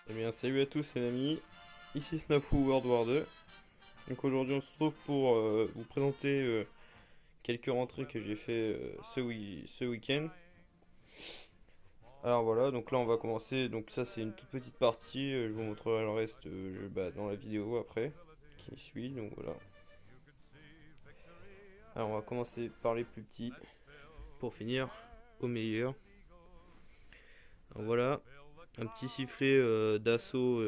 Eh bien salut à tous les amis, ici Snafu World War 2. Donc aujourd'hui on se retrouve pour vous présenter quelques rentrées que j'ai fait ce week-end. Alors voilà, donc là on va commencer, donc ça c'est une toute petite partie, je vous montrerai le reste dans la vidéo après, qui suit, donc voilà. Alors on va commencer par les plus petits, pour finir au meilleur. Alors voilà, un petit sifflet d'assaut,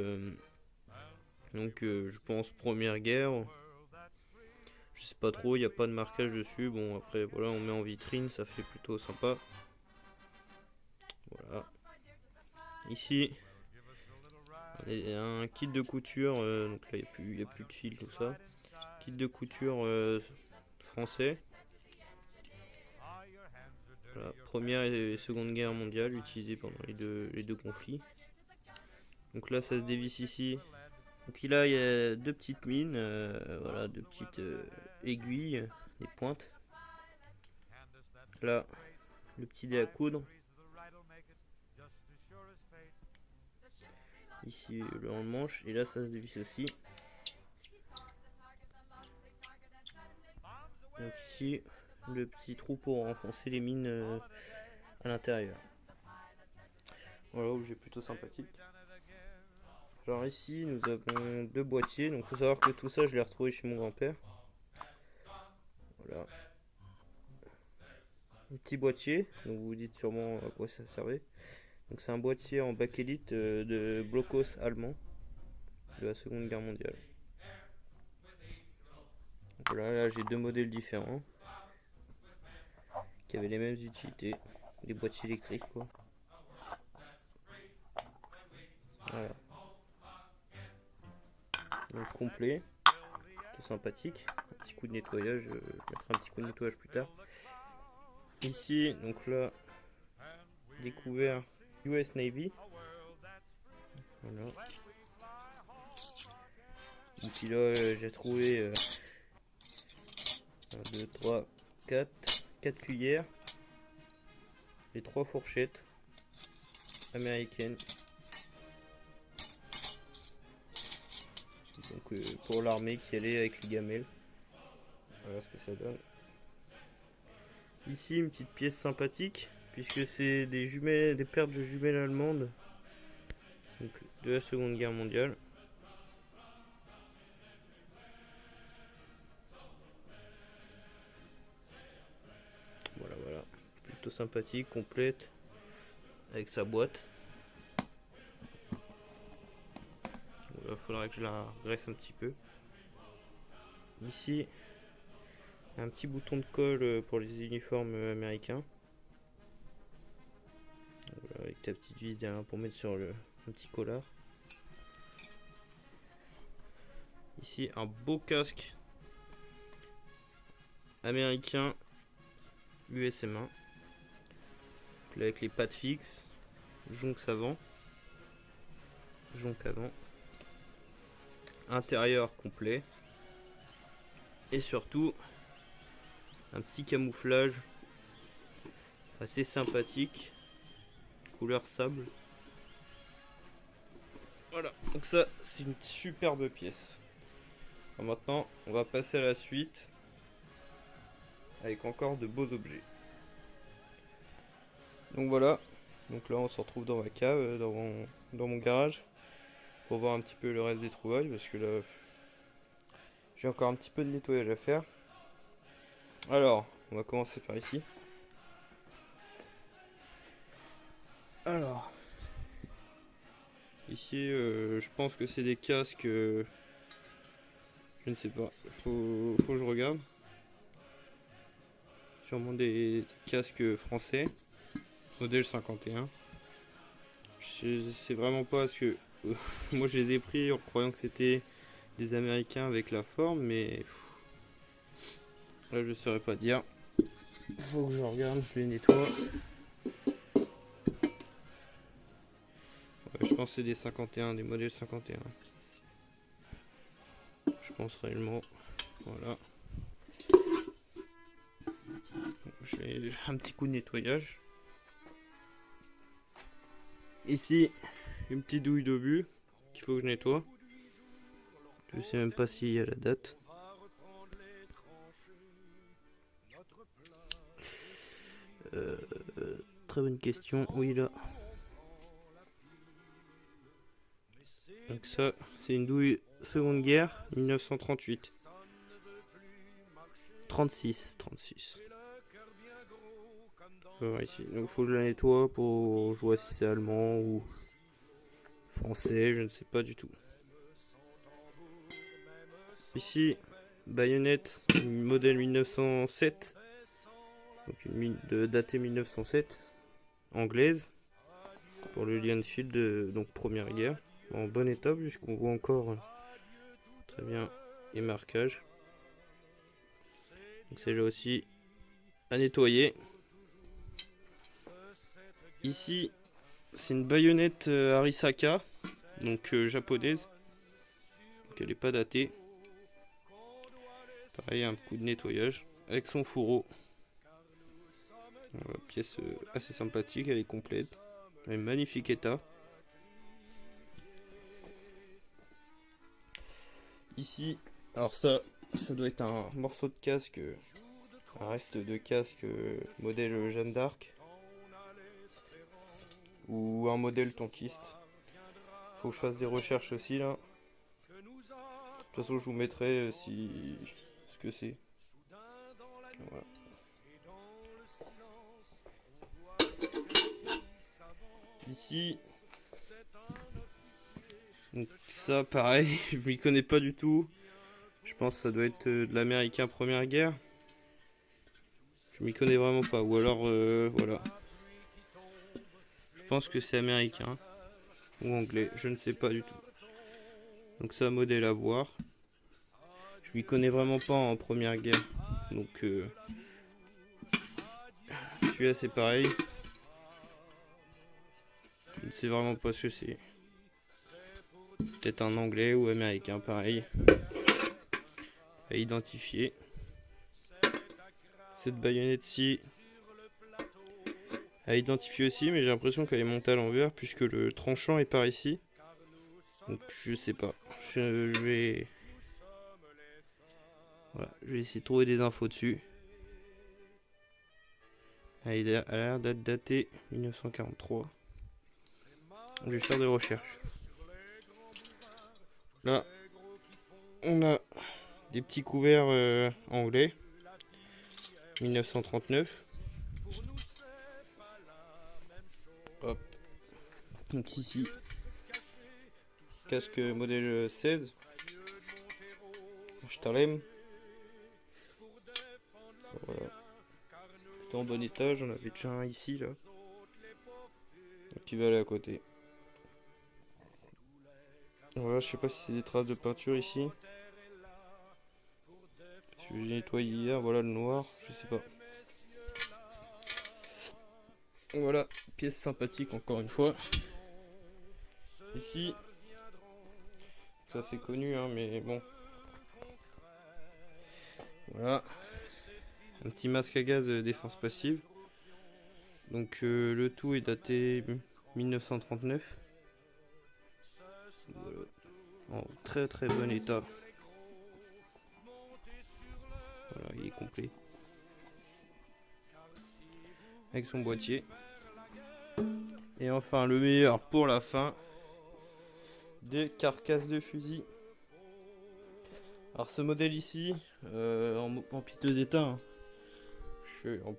je pense première guerre. Je sais pas trop, il n'y a pas de marquage dessus. Bon, après, voilà, on met en vitrine, ça fait plutôt sympa. Voilà. Ici, on a un kit de couture. Donc là, il n'y a plus de fil, tout ça. Kit de couture français. Voilà, Première et Seconde Guerre mondiale, utilisé pendant les deux conflits. Donc là, ça se dévisse ici. Donc là, il y a deux petites mines, voilà, deux petites aiguilles, des pointes. Là, le petit dé à coudre. Ici le manche, et là ça se dévisse aussi. Donc ici le petit trou pour enfoncer les mines à l'intérieur. Voilà, objet plutôt sympathique. Alors ici nous avons deux boîtiers, donc faut savoir que tout ça je l'ai retrouvé chez mon grand-père. Voilà. Un petit boîtier, donc vous vous dites sûrement à quoi ça servait. Donc c'est un boîtier en bakélite de Blockhaus allemand de la Seconde Guerre mondiale. Voilà, là j'ai deux modèles différents qui avaient les mêmes utilités, des boîtiers électriques quoi. Voilà. Donc complet, tout sympathique. Un petit coup de nettoyage, je mettrai un petit coup de nettoyage plus tard. Ici, donc là, découvert US Navy. Voilà. Et puis là, j'ai trouvé 1, 2, 3, 4 cuillères et 3 fourchettes américaines. Donc pour l'armée qui allait avec les gamelles. Voilà ce que ça donne. Ici une petite pièce sympathique puisque c'est des jumelles, des paires de jumelles allemandes donc, de la Seconde Guerre mondiale. Voilà, plutôt sympathique, complète avec sa boîte. Il faudrait que je la graisse un petit peu. Ici, un petit bouton de colle pour les uniformes américains. Voilà, avec ta petite vis derrière pour mettre sur un petit collard. Ici, un beau casque américain USM1. Là, avec les pattes fixes, jonc avant. Intérieur complet. Et surtout, un petit camouflage assez sympathique, couleur sable. Voilà, donc ça c'est une superbe pièce. Alors maintenant on va passer à la suite avec encore de beaux objets. Donc voilà, donc là on se retrouve dans ma cave, dans mon garage, pour voir un petit peu le reste des trouvailles, parce que là j'ai encore un petit peu de nettoyage à faire. Alors, on va commencer par ici. Alors, ici, je pense que c'est des casques. Je ne sais pas. Faut que je regarde. Sûrement des casques français. Modèle 51. Je sais vraiment pas parce que moi je les ai pris en croyant que c'était des Américains avec la forme, mais là je saurais pas dire. Faut que je regarde, je les nettoie. Je pense que c'est des 51, des modèles 51. Je pense réellement. Voilà. J'ai un petit coup de nettoyage. Ici, une petite douille d'obus qu'il faut que je nettoie. Je sais même pas s'il y a la date. Très bonne question. Oui, là. Donc ça, c'est une douille Seconde Guerre, 1938. 36. Ici. Donc faut que je la nettoie pour jouer si c'est allemand ou français, je ne sais pas du tout. Ici, baïonnette, modèle 1907. Donc datée 1907, anglaise, pour le Lienfield, donc première guerre, en bon état puisqu'on voit encore très bien les marquages. Donc celle-là aussi à nettoyer. Ici, c'est une baïonnette Arisaka, donc japonaise, donc elle n'est pas datée. Pareil, un coup de nettoyage avec son fourreau. Voilà, pièce assez sympathique, elle est complète, elle est magnifique état. Ici, alors ça doit être un morceau de casque, un reste de casque modèle Jeanne d'Arc ou un modèle tankiste. Faut que je fasse des recherches aussi là. De toute façon, je vous mettrai ce que c'est. Voilà. Ici, donc ça pareil, je m'y connais pas du tout. Je pense que ça doit être de l'américain première guerre. Je m'y connais vraiment pas. Ou alors voilà. Je pense que c'est américain ou anglais, je ne sais pas du tout. Donc ça, modèle à voir. Je m'y connais vraiment pas en première guerre. Donc celui-là c'est pareil. Je ne sais vraiment pas ce que c'est. Peut-être un anglais ou américain, pareil. À identifier. Cette baïonnette-ci à identifier aussi, mais j'ai l'impression qu'elle est montée à l'envers puisque le tranchant est par ici. Donc je sais pas. Je vais... Voilà, je vais essayer de trouver des infos dessus. Elle a l'air d'être datée 1943. Je vais faire des recherches. Là, on a des petits couverts anglais. 1939. Hop. Donc ici, casque modèle 16. Stahlhelm. Voilà. Plutôt en bon état, j'en avais déjà un ici là. Qui va aller à côté. Voilà, je sais pas si c'est des traces de peinture ici. Si j'ai nettoyé hier, voilà le noir, je sais pas. Voilà, pièce sympathique encore une fois. Ici, ça c'est connu hein, mais bon. Voilà, un petit masque à gaz défense passive. Donc le tout est daté 1939. Voilà. En très très bon état. Voilà, il est complet. Avec son boîtier. Et enfin le meilleur pour la fin, des carcasses de fusil. Alors ce modèle ici, en piteux état, hein. Je suis en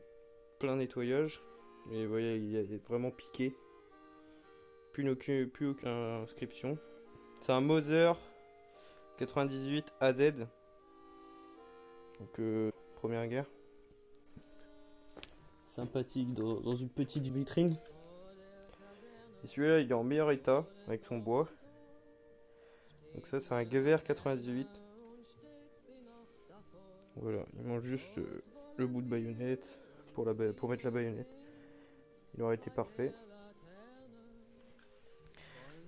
plein nettoyage. Mais vous voyez, il est vraiment piqué. Plus aucune inscription. C'est un Mauser 98 AZ. Donc première guerre. Sympathique dans une petite vitrine. Et celui-là il est en meilleur état avec son bois. Donc ça c'est un Gewehr 98. Voilà, il manque juste le bout de baïonnette pour mettre la baïonnette. Il aurait été parfait.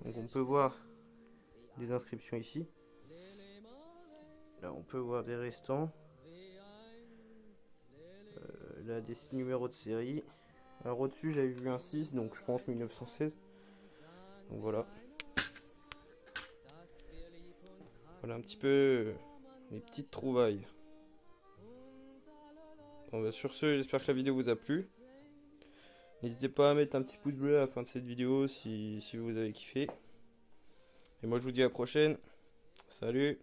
Donc on peut voir des inscriptions ici. Là on peut voir des restants. Là des numéros de série. Alors au-dessus j'avais vu un 6, donc je pense 1916. Donc voilà. Voilà un petit peu mes petites trouvailles. Bon, bah, sur ce, j'espère que la vidéo vous a plu. N'hésitez pas à mettre un petit pouce bleu à la fin de cette vidéo si vous avez kiffé. Et moi je vous dis à la prochaine. Salut!